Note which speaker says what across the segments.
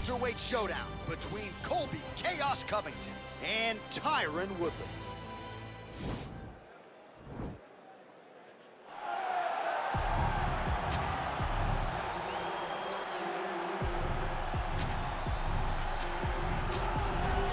Speaker 1: welterweight showdown between Colby Chaos Covington and Tyron Woodley.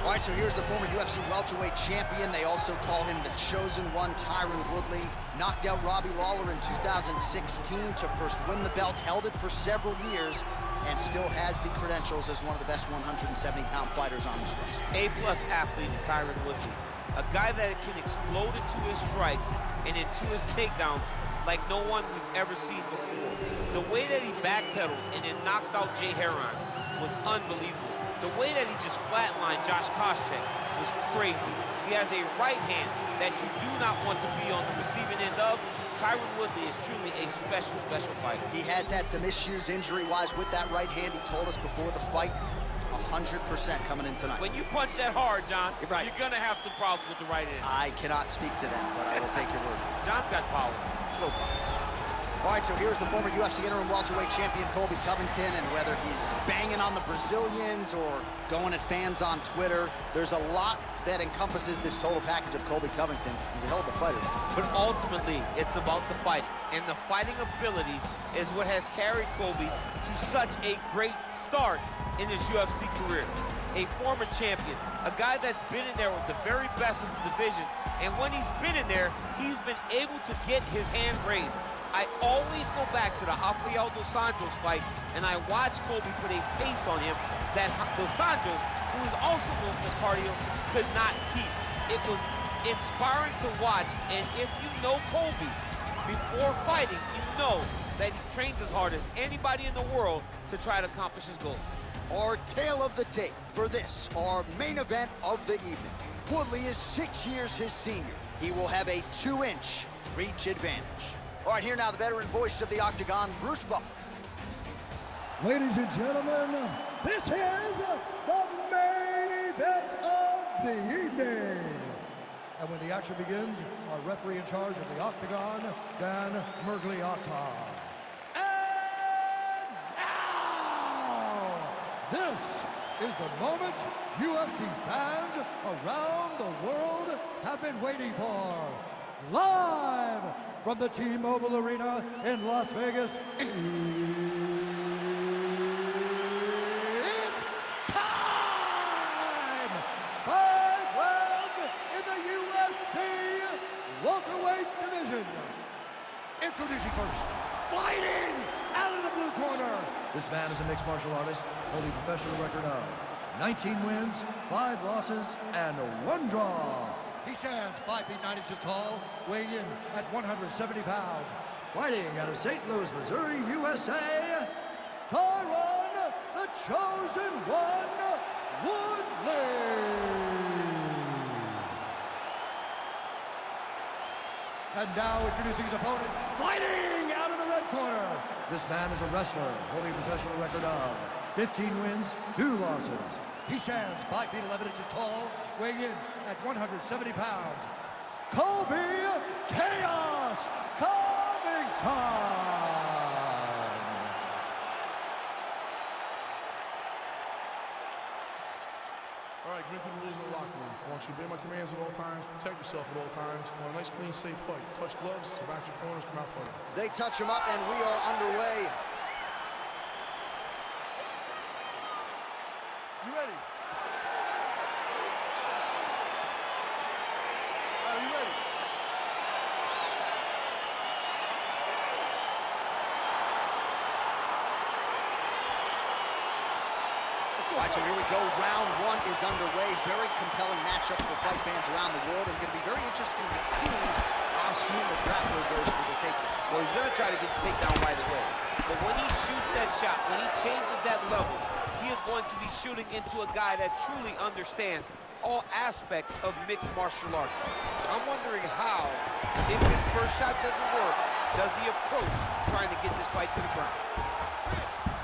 Speaker 1: All right, so here's the former UFC welterweight champion. They also call him the Chosen One, Tyron Woodley. Knocked out Robbie Lawler in 2016 to first win the belt, held it for several years, and still has the credentials as one of the best 170-pound fighters on this roster.
Speaker 2: A-plus athlete is Tyron Woodley. A guy that can explode into his strikes and into his takedowns like no one we've ever seen before. The way that he backpedaled and then knocked out Jay Heron was unbelievable. The way that he just flatlined Josh Koscheck was crazy. He has a right hand that you do not want to be on the receiving end of. Tyron Woodley is truly a special, special fighter. He
Speaker 1: has had some issues injury-wise with that right hand. He told us before the fight, 100% coming in tonight.
Speaker 2: When you punch that hard, John,
Speaker 1: right,
Speaker 2: you're gonna have some problems with the right hand.
Speaker 1: I cannot speak to that, but I will take your word for it.
Speaker 2: John's got power.
Speaker 1: No power. All right, so here's the former UFC interim welterweight champion, Colby Covington, and whether he's banging on the Brazilians or going at fans on Twitter, there's a lot that encompasses this total package of Colby Covington. He's a hell of a fighter.
Speaker 2: But ultimately, it's about the fighting, and the fighting ability is what has carried Colby to such a great start in his UFC career. A former champion, a guy that's been in there with the very best of the division, and when he's been in there, he's been able to get his hand raised. I always go back to the Rafael Dos Anjos fight, and I watch Colby put a pace on him that Dos Anjos, who is also known for his cardio, could not keep. It was inspiring to watch, and if you know Colby before fighting, you know that he trains as hard as anybody in the world to try to accomplish his goals.
Speaker 1: Our tale of the tape for this, our main event of the evening. Woodley is 6 years his senior. He will have a 2-inch reach advantage. All right, here now the veteran voice of the Octagon, Bruce Buffer.
Speaker 3: Ladies and gentlemen, this is the main event of the evening. And when the action begins, our referee in charge of the Octagon, Dan Mergliotta. And now, this is the moment UFC fans around the world have been waiting for. Live from the T-Mobile Arena in Las Vegas, it's time! 5 rounds in the UFC welterweight division. Introducing first, fighting out of the blue corner. This man is a mixed martial artist, holding a professional record of 19 wins, 5 losses, and 1 draw. He stands 5 feet 9 inches tall, weighing in at 170 pounds. Fighting out of St. Louis, Missouri, USA, Tyron, the Chosen One, Woodley. And now introducing his opponent, fighting out of the red corner. This man is a wrestler, holding a professional record of 15 wins, 2 losses. He stands 5 feet 11 inches tall, weighing in at 170 pounds. Colby Chaos Covington!
Speaker 4: All right, give me the rules in the locker room. I want you to obey my commands at all times, protect yourself at all times. I want a nice, clean, safe fight. Touch gloves, back your corners, come out fighting.
Speaker 1: They touch him up, and we are underway.
Speaker 4: You ready? Are you ready?
Speaker 1: All right, so here we go. Round 1 is underway. Very compelling matchups for fight fans around the world, and going to be very interesting to see how soon the grappler goes for the takedown.
Speaker 2: Well, he's going to try to get the takedown right away. But when he shoots that shot, when he changes that level, he is going to be shooting into a guy that truly understands all aspects of mixed martial arts. I'm wondering how, if his first shot doesn't work, does he approach trying to get this fight to the ground?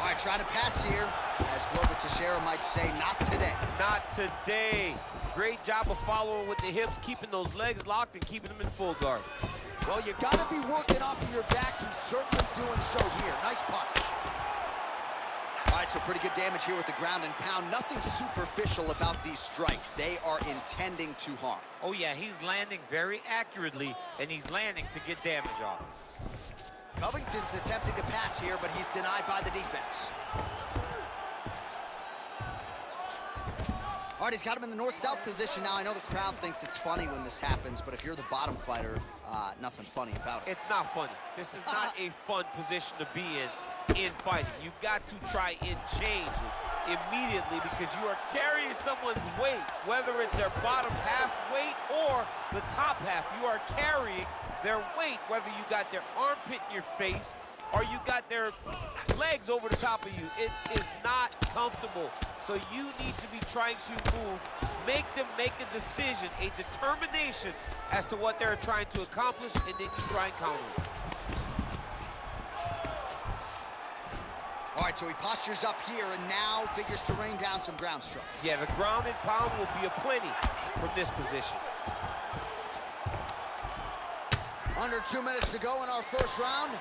Speaker 1: All right, trying to pass here, as Glover Teixeira might say, not today.
Speaker 2: Not today. Great job of following with the hips, keeping those legs locked and keeping them in full guard.
Speaker 1: Well, you got to be working off of your back. He's certainly doing so here. Nice punch. All right, so pretty good damage here with the ground and pound. Nothing superficial about these strikes. They are intending to harm.
Speaker 2: Oh, yeah, he's landing very accurately, and he's landing to get damage off.
Speaker 1: Covington's attempting to pass here, but he's denied by the defense. All right, he's got him in the north-south position now. I know the crowd thinks it's funny when this happens, but if you're the bottom fighter, nothing funny about it.
Speaker 2: It's not funny. This is not a fun position to be in fighting. You've got to try and change it immediately because you are carrying someone's weight, whether it's their bottom half weight or the top half. You are carrying their weight, whether you got their armpit in your face or you got their legs over the top of you. It is not comfortable. So you need to be trying to move, make them make a decision, a determination as to what they're trying to accomplish, and then you try and counter it.
Speaker 1: All right, so he postures up here and now figures to rain down some ground strikes.
Speaker 2: Yeah, the ground and pound will be aplenty from this position.
Speaker 1: Under 2 minutes to go in our first round.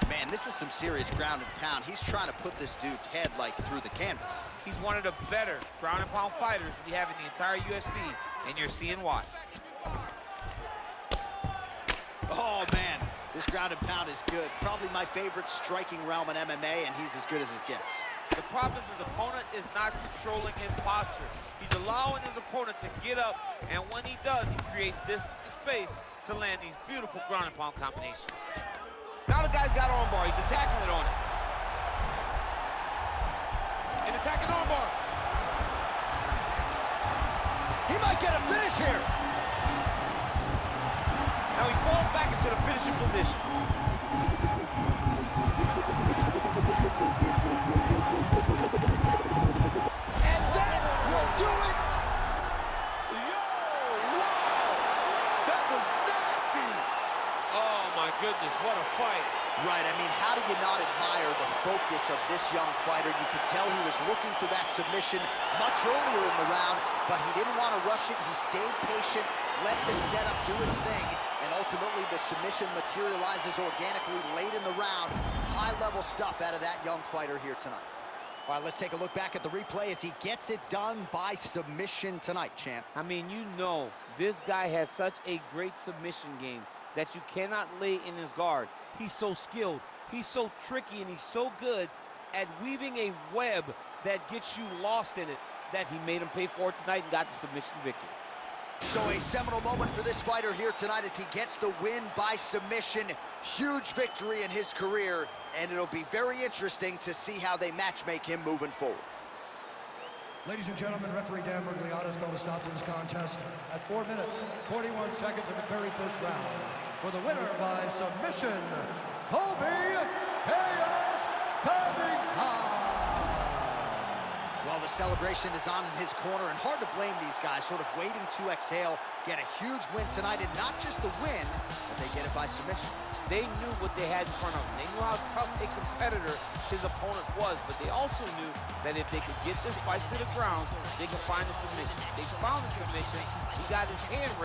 Speaker 1: Man, this is some serious ground and pound. He's trying to put this dude's head, like, through the canvas.
Speaker 2: He's one of the better ground and pound fighters we have in the entire UFC, and you're seeing why.
Speaker 1: Oh, man, this ground and pound is good. Probably my favorite striking realm in MMA, and he's as good as it gets.
Speaker 2: The problem is his opponent is not controlling his posture. He's allowing his opponent to get up, and when he does, he creates this space to land these beautiful ground and pound combinations. Now the guy's got armbar. He's attacking it on it. An attacking armbar.
Speaker 1: He might get a finish here.
Speaker 2: Now he falls back into the finishing position.
Speaker 1: And that will do it.
Speaker 2: Yo, wow. That was nasty. Oh, my goodness, what a fight.
Speaker 1: Right, I mean, how do you not admire the focus of this young fighter? You could tell he was looking for that submission much earlier in the round, but he didn't want to rush it. He stayed patient, let the setup do its thing, and ultimately the submission materializes organically late in the round. High-level stuff out of that young fighter here tonight. All right, let's take a look back at the replay as he gets it done by submission tonight, champ.
Speaker 2: I mean, you know, this guy has such a great submission game that you cannot lay in his guard. He's so skilled, he's so tricky, and he's so good at weaving a web that gets you lost in it that he made him pay for it tonight and got the submission victory.
Speaker 1: So a seminal moment for this fighter here tonight as he gets the win by submission. Huge victory in his career, and it'll be very interesting to see how they matchmake him moving forward.
Speaker 3: Ladies and gentlemen, referee Dan Mergliata has called a stop to this contest at 4 minutes, 41 seconds of the very first round. For the winner by submission, Colby Covington.
Speaker 1: Well, the celebration is on in his corner, and hard to blame these guys, sort of waiting to exhale, get a huge win tonight, and not just the win, but they get it by submission.
Speaker 2: They knew what they had in front of them. They knew how tough a competitor his opponent was, but they also knew that if they could get this fight to the ground, they could find a submission. They found a submission. He got his hand raised.